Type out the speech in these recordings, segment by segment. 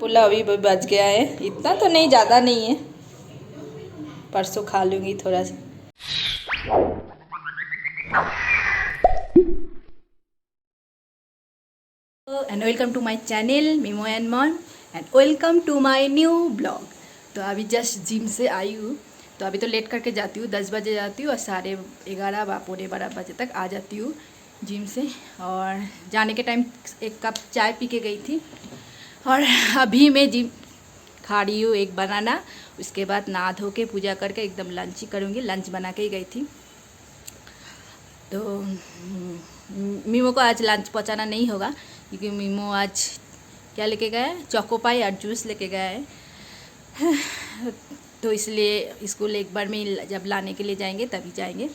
पुलाव अभी बच गया है, इतना तो नहीं, ज़्यादा नहीं है, परसों खा लूँगी थोड़ा सा। And welcome to my channel Meemo and mom and welcome to my new blog. तो अभी जस्ट जिम से आई हूँ, तो अभी तो लेट करके जाती हूँ, 10 बजे जाती हूँ और 11:30 पौने 12 बजे तक आ जाती हूँ जिम से। और जाने के टाइम 1 कप चाय पी के गई थी और अभी मैं जिम खा रही हूँ एक बनाना। उसके बाद नहा धो के पूजा करके एकदम लंच ही करूँगी, लंच बना के ही गई थी। तो मीमो को आज लंच पहुँचाना नहीं होगा क्योंकि मीमो आज क्या लेके गया है, चोकोपाई और जूस लेके गया है। तो इसलिए स्कूल एक बार में जब लाने के लिए जाएंगे तभी जाएंगे।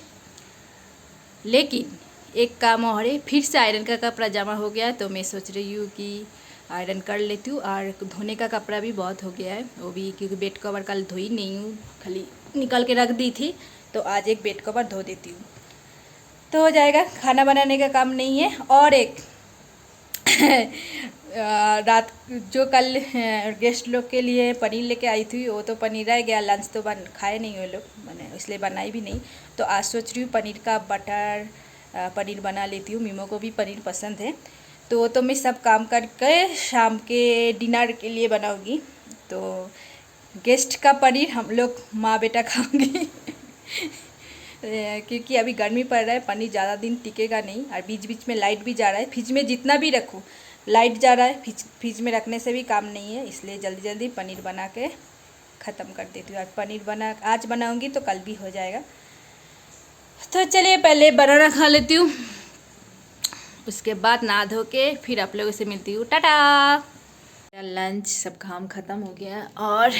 लेकिन एक काम और है, फिर से आयरन का कपड़ा जमा हो गया है, तो मैं सोच रही हूँ कि आयरन कर लेती हूँ। और धोने का कपड़ा भी बहुत हो गया है वो भी, क्योंकि बेड कवर कल धोई नहीं हूँ, खाली निकल के रख दी थी, तो आज एक बेड कवर धो देती हूँ तो हो जाएगा। खाना बनाने का काम नहीं है। और एक रात जो कल गेस्ट लोग के लिए पनीर लेके आई थी, वो तो पनीर रह गया, लंच तो खाए नहीं वो लोग, मैंने इसलिए बनाई भी नहीं। तो आज सोच रही हूँ पनीर का बटर पनीर बना लेती हूँ, मीमो को भी पनीर पसंद है। तो मैं सब काम करके शाम के डिनर के लिए बनाऊँगी। तो गेस्ट का पनीर हम लोग माँ बेटा खाऊंगी क्योंकि अभी गर्मी पड़ रहा है, पनीर ज़्यादा दिन टिकेगा नहीं, और बीच बीच में लाइट भी जा रहा है, फ्रिज में जितना भी रखूँ लाइट जा रहा है, फ्रिज में रखने से भी काम नहीं है, इसलिए जल्दी जल्दी पनीर बना के ख़त्म कर देती हूँ। और आज बनाऊँगी तो कल भी हो जाएगा। तो चलिए पहले बनाना खा लेती हूँ, उसके बाद नहा धो के फिर आप लोगों से मिलती हूँ। टाटा। लंच सब काम ख़त्म हो गया और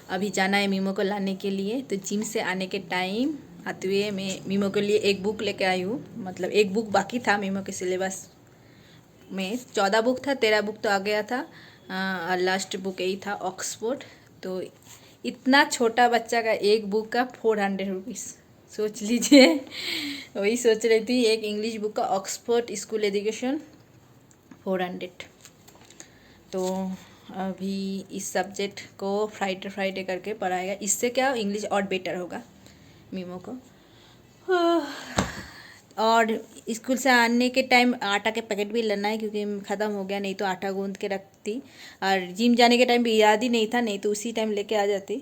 अभी जाना है मीमो को लाने के लिए। तो जिम से आने के टाइम आते हुए मैं मीमो के लिए एक बुक लेके आई हूँ, मतलब एक बुक बाकी था मीमो के सिलेबस में। 14 बुक था, 13 बुक तो आ गया था और लास्ट बुक यही था ऑक्सफोर्ड। तो इतना छोटा बच्चा का एक बुक का 400 रुपीज़, सोच लीजिए। वही सोच रही थी, एक इंग्लिश बुक का ऑक्सफोर्ड स्कूल एजुकेशन 400। तो अभी इस सब्जेक्ट को फ्राइडे करके पढ़ाएगा, इससे क्या इंग्लिश और बेटर होगा मीमो को। और स्कूल से आने के टाइम आटा के पैकेट भी लेना है क्योंकि ख़त्म हो गया, नहीं तो आटा गूंद के रखती। और जिम जाने के टाइम भी याद ही नहीं था, नहीं तो उसी टाइम लेके आ जाती।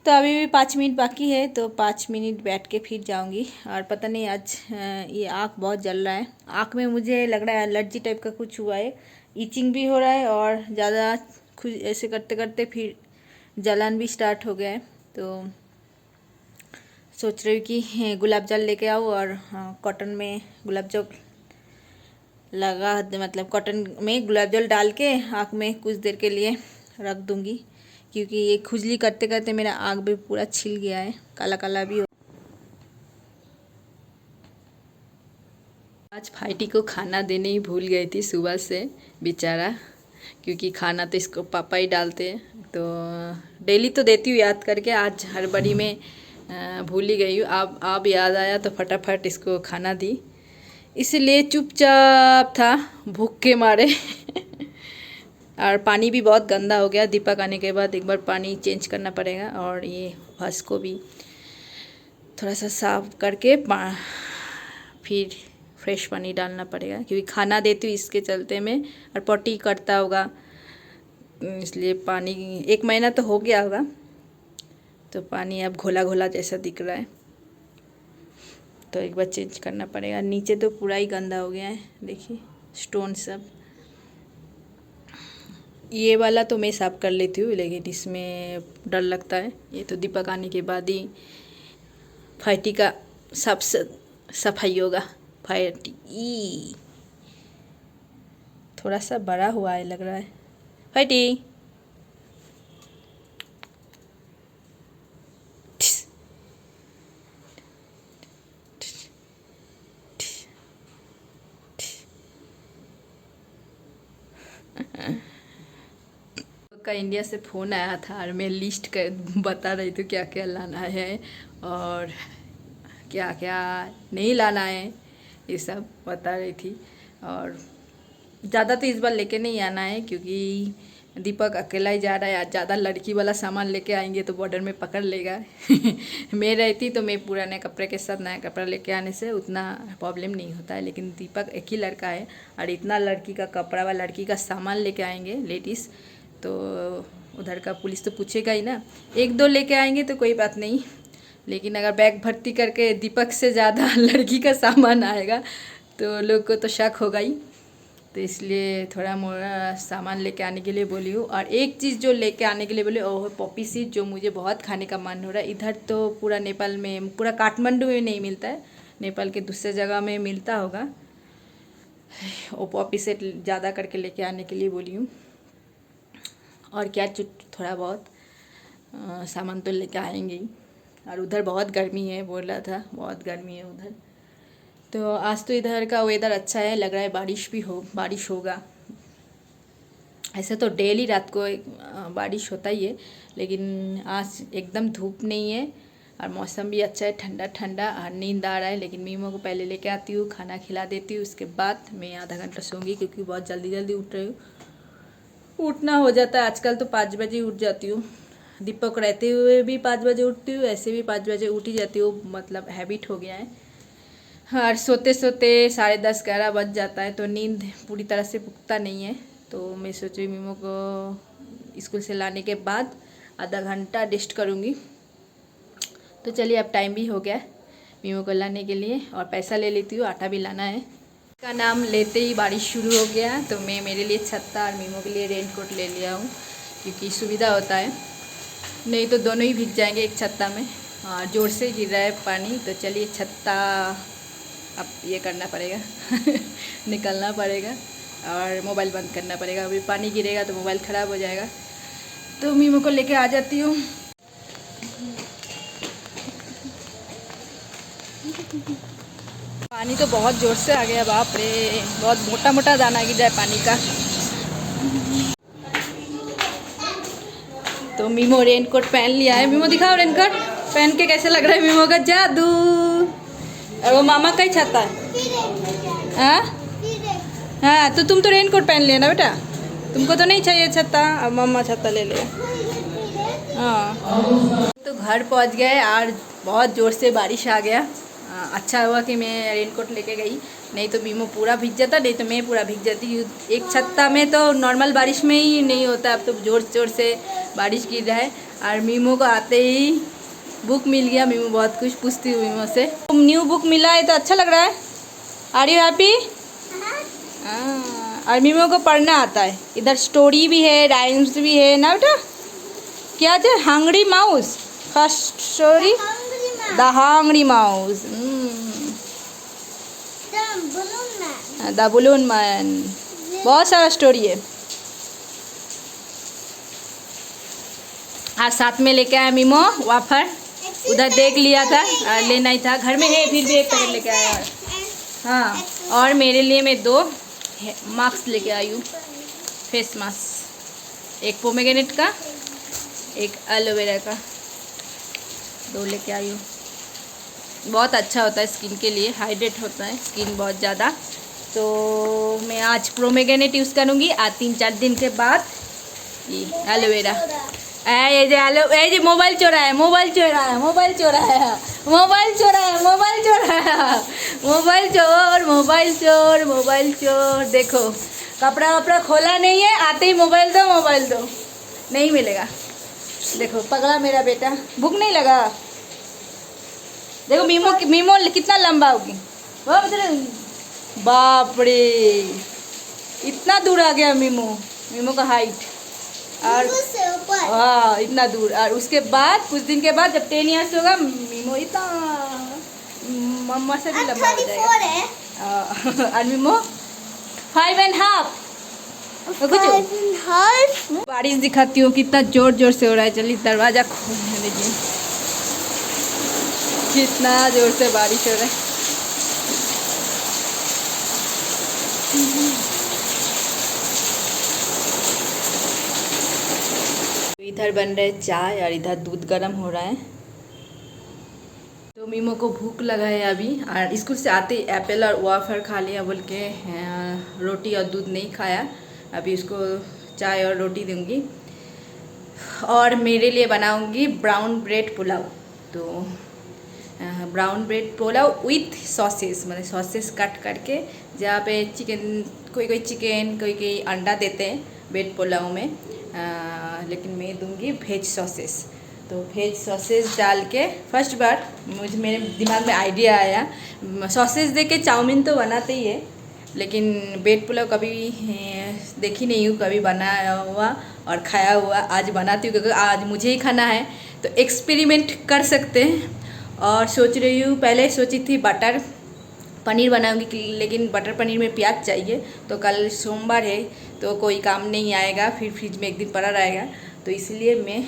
तो अभी भी 5 मिनट बाकी है, तो 5 मिनट बैठ के फिर जाऊंगी। और पता नहीं आज ये आँख बहुत जल रहा है, आँख में मुझे लग रहा है एलर्जी टाइप का कुछ हुआ है, ईचिंग भी हो रहा है और ज़्यादा खुद ऐसे करते करते फिर जलन भी स्टार्ट हो गया है। तो सोच रही हूँ कि गुलाब जल लेके आऊँ और कॉटन में गुलाब जल मतलब कॉटन में गुलाब जल डाल के आँख में कुछ देर के लिए रख दूँगी, क्योंकि ये खुजली करते करते मेरा आँख भी पूरा छिल गया है, काला काला भी हो। आज फाइटी को खाना देने ही भूल गई थी सुबह से बेचारा, क्योंकि खाना तो इसको पापा ही डालते हैं। तो डेली तो देती हूँ याद करके, आज हड़बड़ी में भूल ही गई हूँ। अब याद आया तो फटाफट इसको खाना दी, इसलिए चुपचाप था भूख के मारे। और पानी भी बहुत गंदा हो गया, दीपक आने के बाद एक बार पानी चेंज करना पड़ेगा। और ये फर्श को भी थोड़ा सा साफ करके फिर फ्रेश पानी डालना पड़ेगा, क्योंकि खाना देती हूँ इसके चलते में, और पॉटी करता होगा, इसलिए पानी 1 महीना तो हो गया होगा, तो पानी अब घोला घोला जैसा दिख रहा है, तो एक बार चेंज करना पड़ेगा। नीचे तो पूरा ही गंदा हो गया है, देखिए स्टोन सब। ये वाला तो मैं साफ़ कर लेती हूँ, लेकिन इसमें डर लगता है। ये तो दीपक आने के बाद ही फाइटी का सबसे सफाई होगा। फाइटी थोड़ा सा बड़ा हुआ है लग रहा है। फाइटी का इंडिया से फ़ोन आया था और मैं लिस्ट कर बता रही थी क्या क्या लाना है और क्या क्या नहीं लाना है, ये सब बता रही थी। और ज़्यादा तो इस बार लेके नहीं आना है, क्योंकि दीपक अकेला ही जा रहा है। आज ज़्यादा लड़की वाला सामान लेके आएंगे तो बॉर्डर में पकड़ लेगा। मैं रहती तो मैं पुराने कपड़े के साथ नया कपड़ा लेके आने से उतना प्रॉब्लम नहीं होता है, लेकिन दीपक एक ही लड़का है और इतना लड़की का कपड़ा व लड़की का सामान लेके आएंगे लेडीज़, तो उधर का पुलिस तो पूछेगा ही ना। एक दो लेके आएंगे तो कोई बात नहीं, लेकिन अगर बैग भर्ती करके दीपक से ज़्यादा लड़की का सामान आएगा तो लोग को तो शक होगा ही। तो इसलिए थोड़ा मोड़ा सामान लेके आने के लिए बोली हूँ। और एक चीज़ जो लेके आने के लिए बोली वो है पॉपी सीड, जो मुझे बहुत खाने का मन हो रहा है। इधर तो पूरा नेपाल में, पूरा काठमांडू में नहीं मिलता है, नेपाल के दूसरे जगह में मिलता होगा। वो पॉपी सीड ज़्यादा करके लेके आने के लिए बोली हूँ। और क्या थोड़ा बहुत सामान तो लेके आएंगे ही। और उधर बहुत गर्मी है, बोल रहा था बहुत गर्मी है उधर। तो आज तो इधर का वेदर अच्छा है, लग रहा है बारिश होगा। ऐसे तो डेली रात को बारिश होता ही है, लेकिन आज एकदम धूप नहीं है और मौसम भी अच्छा है, ठंडा ठंडा। और नींद आ रहा है, लेकिन मीमो को पहले लेके आती हूँ, खाना खिला देती हूँ, उसके बाद मैं आधा घंटा सोऊंगी, क्योंकि बहुत जल्दी उठ रही हूँ। उठना हो जाता है आजकल तो 5 बजे उठ जाती हूँ। दीपक रहते हुए भी 5 बजे उठती हूँ, ऐसे भी 5 बजे उठ ही जाती हूँ, मतलब हैबिट हो गया है। और सोते सोते 10:30 11 बज जाता है, तो नींद पूरी तरह से पुख्ता नहीं है। तो मैं सोची मीमो को स्कूल से लाने के बाद आधा घंटा रेस्ट करूँगी। तो चलिए अब टाइम भी हो गया मीमो को लाने के लिए, और पैसा ले लेती हूँ, आटा भी लाना है। का नाम लेते ही बारिश शुरू हो गया, तो मैं मेरे लिए छत्ता और मीमो के लिए रेनकोट ले लिया हूँ, क्योंकि सुविधा होता है, नहीं तो दोनों ही भीग जाएंगे एक छत्ता में। और ज़ोर से गिर रहा है पानी, तो चलिए छत्ता अब ये करना पड़ेगा निकलना पड़ेगा और मोबाइल बंद करना पड़ेगा। अभी पानी गिरेगा तो मोबाइल ख़राब हो जाएगा। तो मीमो को लेके आ जाती हूँ। पानी तो बहुत ज़ोर से आ गया, बाप रे, बहुत मोटा मोटा दाना गिर रहा है पानी का। तो मीमो रेनकोट पहन लिया है। मीमो दिखाओ रेनकोट पहन के कैसे लग रहा है मीमो का जादू। और वो मामा का ही छाता है। हाँ तो तुम तो रेनकोट पहन लिया ना बेटा, तुमको तो नहीं चाहिए छत्ता, अब मामा छत्ता ले लिया। हाँ तो घर पहुंच गए और बहुत ज़ोर से बारिश आ गया। अच्छा हुआ कि मैं रेनकोट लेके गई, नहीं तो मीमो पूरा भीग जाता, नहीं तो मैं पूरा भीग जाती। एक छत्ता में तो नॉर्मल बारिश में ही नहीं होता, अब तो ज़ोर से बारिश गिर रहा है। और मीमो को आते ही बुक मिल गया। मीमो बहुत कुछ पूछती हूँ मीमो से, न्यू बुक मिला है तो अच्छा लग रहा है। Are you happy? और मीमो को पढ़ना आता है, इधर स्टोरी भी है, राइम्स भी है ना बेटा। क्या है? Hungry mouse, first story the hungry mouse, the balloon man, बहुत सारा स्टोरी है। आज साथ में लेके आया मीमो वाफर, उधर देख लिया था, लेना ही था, घर में है फिर भी एक पैकेट लेके आया। हाँ और मेरे लिए मैं 2 मास्क लेके आई हूँ, फेस मास्क, एक पोमेग्रेनेट का, एक एलोवेरा का, 2 लेके आई हूँ। बहुत अच्छा होता है स्किन के लिए, हाइड्रेट होता है स्किन बहुत ज़्यादा। तो मैं आज पोमेग्रेनेट यूज़ करूँगी, आज 3-4 दिन के बाद ये एलोवेरा। ये जो मोबाइल चोराया, मोबाइल चोराया, मोबाइल चोराया, मोबाइल चोराया, मोबाइल चोराया, मोबाइल चोर, मोबाइल चोर, मोबाइल चोर। देखो कपड़ा वपड़ा खोला नहीं है, आते ही मोबाइल दो, मोबाइल दो, नहीं मिलेगा। देखो पगला मेरा बेटा, भूख नहीं लगा? देखो मीमो कितना लंबा होगी, बाप रे, इतना दूर आ गया मीमो का हाइट। और हाँ इतना दूर। और उसके बाद कुछ दिन के बाद जब 10 इयर्स होगा, मीमो इतना मम्मा से भी लंबा हो जाएगा। और मीमो 5.5। बारिश दिखाती हूँ कितना जोर जोर से हो रहा है। चलिए दरवाजा खोल दीजिए, कितना जोर से बारिश हो रहा है। इधर बन रहे चाय और इधर दूध गर्म हो रहा है। तो मीमो को भूख लगा है अभी, और स्कूल से आते ही एप्पल और वाफर खा लिया बोल के, रोटी और दूध नहीं खाया। अभी उसको चाय और रोटी दूंगी। और मेरे लिए बनाऊंगी ब्राउन ब्रेड पुलाव। तो brown bread pulao with sauces, मतलब सॉसेस कट करके, जहाँ पे चिकन, कोई कोई चिकन, कोई कोई अंडा देते हैं ब्रेड पुलाव में, लेकिन मैं दूंगी वेज सॉसेस। तो वेज सॉसेस डाल के फर्स्ट बार मेरे दिमाग में आइडिया आया, सॉसेस दे के चाउमीन तो बनाते ही है, लेकिन ब्रेड पुलाव कभी देखी नहीं हूँ, कभी बनाया हुआ और खाया हुआ। आज बनाती हूँ क्योंकि आज मुझे ही खाना है, तो एक्सपेरिमेंट कर सकते हैं। और सोच रही हूँ, पहले सोची थी बटर पनीर बनाऊंगी, लेकिन बटर पनीर में प्याज चाहिए, तो कल सोमवार है तो कोई काम नहीं आएगा, फिर फ्रिज में एक दिन पड़ा रहेगा। तो इसलिए मैं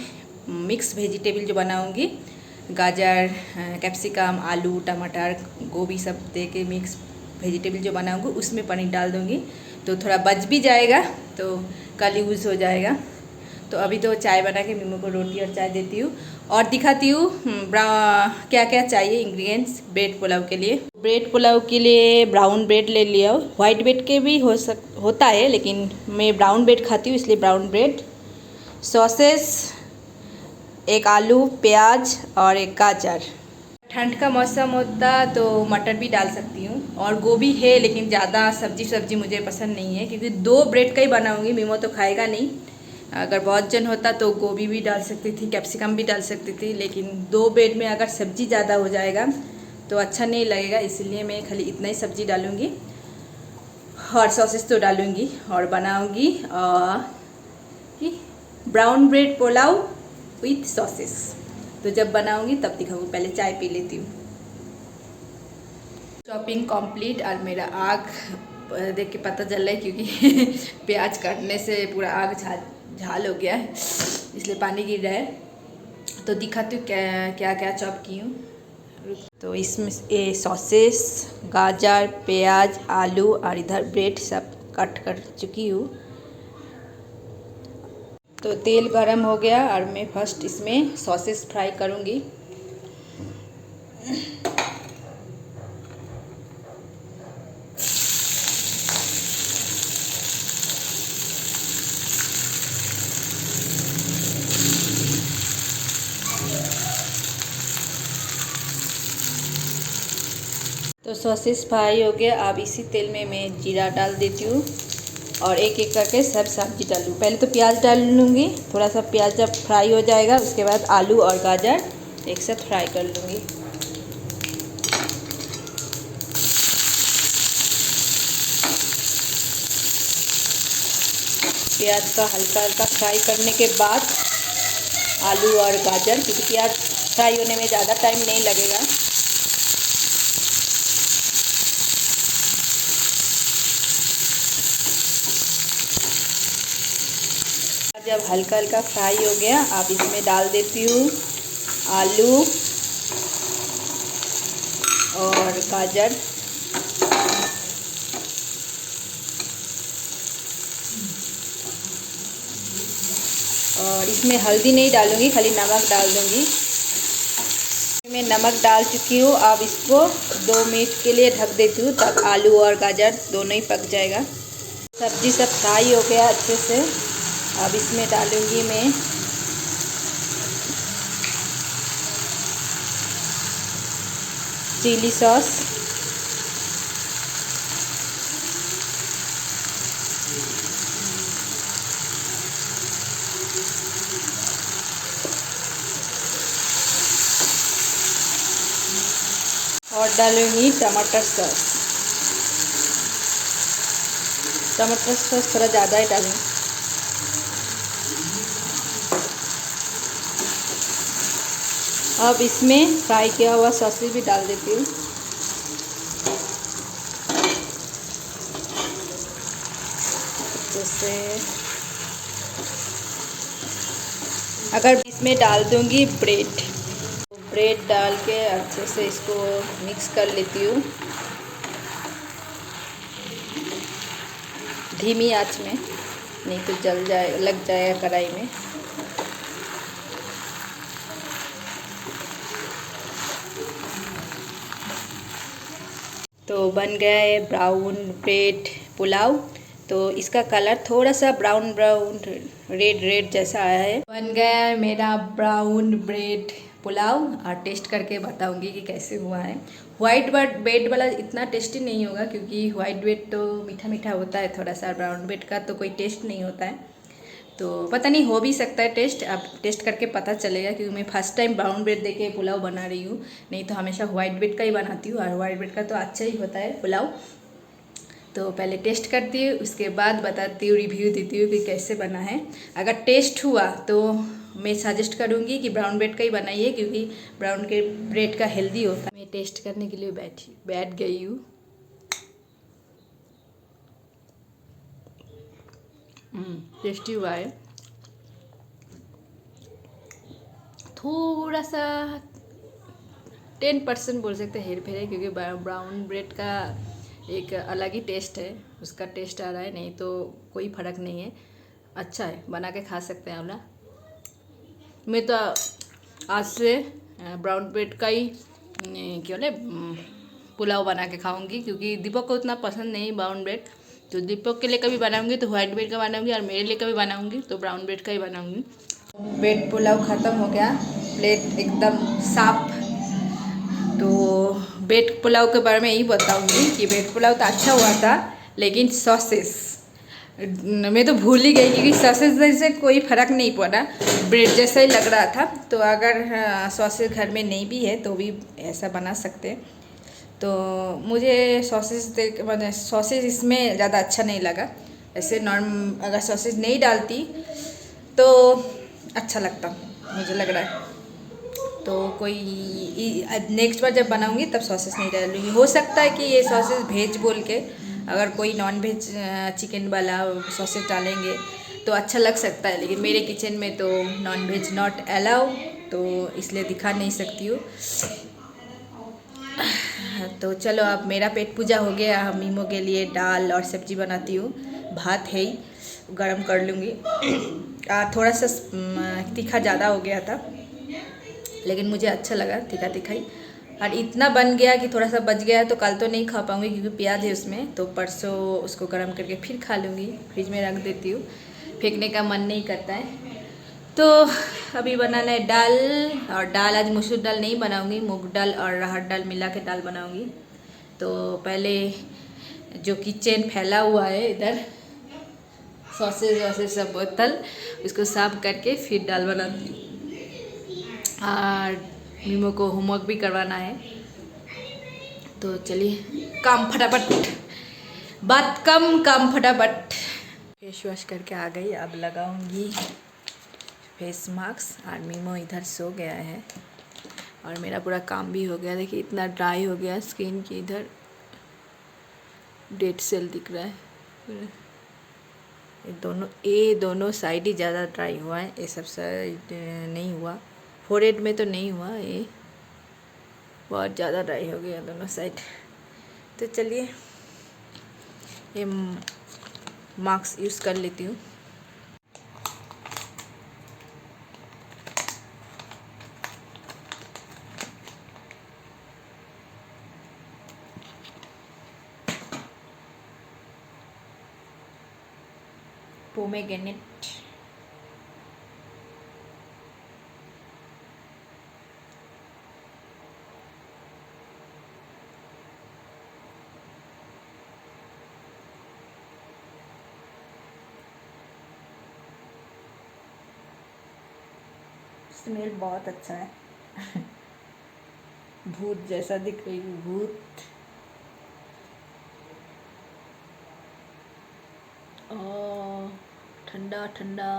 मिक्स वेजिटेबल जो बनाऊंगी, गाजर, कैप्सिकम, आलू, टमाटर, गोभी सब दे के मिक्स वेजिटेबल जो बनाऊंगी उसमें पनीर डाल दूंगी, तो थोड़ा बच भी जाएगा, तो कल यूज़ हो जाएगा। तो अभी तो चाय बना के मिमो को रोटी और चाय देती हूँ और दिखाती हूँ क्या क्या चाहिए इंग्रेडिएंट्स ब्रेड पुलाव के लिए। ब्रेड पुलाव के लिए ब्राउन ब्रेड ले लिया, वाइट ब्रेड के भी होता है, लेकिन मैं ब्राउन ब्रेड खाती हूँ इसलिए ब्राउन ब्रेड। सॉसेस, एक आलू, प्याज और एक गाजर। ठंड का मौसम होता तो मटर भी डाल सकती हूँ, और गोभी है, लेकिन ज़्यादा सब्जी मुझे पसंद नहीं है, क्योंकि 2 ब्रेड का ही बनाऊँगी, मिमो तो खाएगा नहीं। अगर बहुत जन होता तो गोभी भी डाल सकती थी, कैप्सिकम भी डाल सकती थी, लेकिन 2 ब्रेड में अगर सब्जी ज़्यादा हो जाएगा तो अच्छा नहीं लगेगा, इसलिए मैं खाली इतना ही सब्जी डालूँगी और सॉसेस तो डालूँगी। और बनाऊँगी brown bread pulao with sauces. तो जब बनाऊँगी तब दिखाऊँगी, पहले चाय पी लेती हूँ। शॉपिंग कंप्लीट, और मेरा आग देख के पता चल रहा है, क्योंकि प्याज काटने से पूरा आग झाल हो गया है, इसलिए पानी गिर रहा है। तो दिखाती हूँ क्या क्या चॉप की हूँ। तो इसमें सॉसेस, गाजर, प्याज, आलू और इधर ब्रेड सब कट कर चुकी हूँ। तो तेल गरम हो गया और मैं फर्स्ट इसमें सॉसेस फ्राई करूँगी। तो सॉसेस फ्राई हो गया, अब इसी तेल में मैं जीरा डाल देती हूँ और एक एक करके सब सब्जी डालूँ। पहले तो प्याज डाल लूँगी, थोड़ा सा प्याज जब फ्राई हो जाएगा उसके बाद आलू और गाजर एक साथ फ्राई कर लूँगी। प्याज का हल्का हल्का फ्राई करने के बाद आलू और गाजर, क्योंकि प्याज फ्राई होने में ज़्यादा टाइम नहीं लगेगा। जब हल्का हल्का फ्राई हो गया, अब इसमें डाल देती हूँ आलू और गाजर, और इसमें हल्दी नहीं डालूँगी, खाली नमक डाल दूँगी। मैं नमक डाल चुकी हूँ, अब इसको 2 मिनट के लिए ढक देती हूँ, तब आलू और गाजर दोनों ही पक जाएगा। सब्जी सब फ्राई हो गया अच्छे से, अब इसमें डालूँगी मैं चिली सॉस, और डालूँगी टमाटर सॉस। टमाटर सॉस थोड़ा ज़्यादा ही डालूँगी। अब इसमें फ्राई किया हुआ सॉसेज भी डाल देती हूँ। जैसे अगर इसमें डाल दूँगी ब्रेड डाल के अच्छे से इसको मिक्स कर लेती हूँ धीमी आंच में, नहीं तो जल जाए, लग जाएगा कढ़ाई में। तो बन गया है ब्राउन ब्रेड पुलाव तो इसका कलर थोड़ा सा ब्राउन ब्राउन रेड रेड जैसा आया है। बन गया है मेरा ब्राउन ब्रेड पुलाव और टेस्ट करके बताऊंगी कि कैसे हुआ है। वाइट ब्रेड वाला इतना टेस्टी नहीं होगा क्योंकि वाइट ब्रेड तो मीठा मीठा होता है थोड़ा सा, ब्राउन ब्रेड का तो कोई टेस्ट नहीं होता है। तो पता नहीं, हो भी सकता है टेस्ट, अब टेस्ट करके पता चलेगा क्योंकि मैं फर्स्ट टाइम ब्राउन ब्रेड देके पुलाव बना रही हूँ। नहीं तो हमेशा वाइट ब्रेड का ही बनाती हूँ और वाइट ब्रेड का तो अच्छा ही होता है पुलाव। तो पहले टेस्ट करती हूँ, उसके बाद बताती हूँ, रिव्यू देती हूँ कि कैसे बना है। अगर टेस्ट हुआ तो मैं सजेस्ट करूँगी कि ब्राउन ब्रेड का ही बनाइए क्योंकि ब्राउन के ब्रेड का हेल्दी होता है। मैं टेस्ट करने के लिए बैठ गई हूँ। टेस्टी हुआ है। थोड़ा सा 10% बोल सकते हैं हेर फेर है क्योंकि ब्राउन ब्रेड का एक अलग ही टेस्ट है, उसका टेस्ट आ रहा है, नहीं तो कोई फ़र्क नहीं है। अच्छा है, बना के खा सकते हैं आप ना। मैं तो आज से ब्राउन ब्रेड का ही क्यों ना पुलाव बना के खाऊंगी क्योंकि दीपक को उतना पसंद नहीं ब्राउन ब्रेड। तो दीपक के लिए कभी बनाऊंगी तो वाइट ब्रेड का बनाऊंगी और मेरे लिए कभी बनाऊंगी तो ब्राउन ब्रेड का ही बनाऊंगी। ब्रेड पुलाव ख़त्म हो गया, प्लेट एकदम साफ। तो ब्रेड पुलाव के बारे में यही बताऊंगी कि ब्रेड पुलाव तो अच्छा हुआ था, लेकिन सॉसेस मैं तो भूल ही गई क्योंकि सॉसेस से कोई फ़र्क नहीं पड़ा, ब्रेड जैसा ही लग रहा था। तो अगर सॉसेस घर में नहीं भी है तो भी ऐसा बना सकते हैं। तो मुझे सॉसेस इसमें ज़्यादा अच्छा नहीं लगा। ऐसे अगर सॉसेस नहीं डालती तो अच्छा लगता, मुझे लग रहा है। तो कोई नेक्स्ट बार जब बनाऊंगी तब सॉसेस नहीं डालूंगी। हो सकता है कि ये सॉसेस भेज बोल के अगर कोई नॉन वेज चिकन वाला सॉसेस डालेंगे तो अच्छा लग सकता है, लेकिन मेरे किचन में तो नॉन वेज नॉट अलाउ, तो इसलिए दिखा नहीं सकती हूँ। तो चलो, अब मेरा पेट पूजा हो गया। हम मीमो के लिए दाल और सब्जी बनाती हूँ, भात है ही, गरम कर लूँगी। थोड़ा सा तीखा ज़्यादा हो गया था लेकिन मुझे अच्छा लगा तीखा तीखा ही, और इतना बन गया कि थोड़ा सा बच गया तो कल तो नहीं खा पाऊँगी क्योंकि प्याज है उसमें, तो परसों उसको गर्म करके फिर खा लूँगी। फ्रिज में रख देती हूँ, फेंकने का मन नहीं करता है। तो अभी बनाना है दाल, और दाल आज मसूर दाल नहीं बनाऊँगी, मूंग दाल और अरहर दाल मिला के दाल बनाऊँगी। तो पहले जो किचन फैला हुआ है इधर सॉसेज वॉसेज सब बोतल, उसको साफ करके फिर दाल बनाती हूँ। और मीमो को होमवर्क भी करवाना है। तो चलिए, काम फटाफट, बात कम काम फटाफट। फेस वॉश करके आ गई, अब लगाऊंगी फेस मास्क। और मीमो इधर सो गया है और मेरा पूरा काम भी हो गया। देखिए इतना ड्राई हो गया स्किन की, इधर डेड सेल दिख रहा है। ये दोनों साइड ही ज़्यादा ड्राई हुआ है, ये सब साइड नहीं हुआ। फोरहेड में तो नहीं हुआ, ये बहुत ज़्यादा ड्राई हो गया दोनों साइड। तो चलिए ये मास्क यूज़ कर लेती हूँ। पोमेग्रेनेट, स्मेल बहुत अच्छा है। भूत जैसा दिख रही है, भूत। ठंडा ठंडा।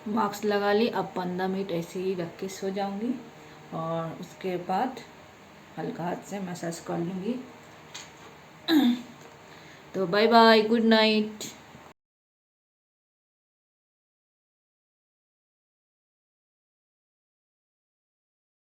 मास्क लगा ली, अब 15 मिनट ऐसे ही रख के सो जाऊंगी और उसके बाद हल्का हाथ से मसाज कर लूँगी। तो बाय बाय, गुड नाइट।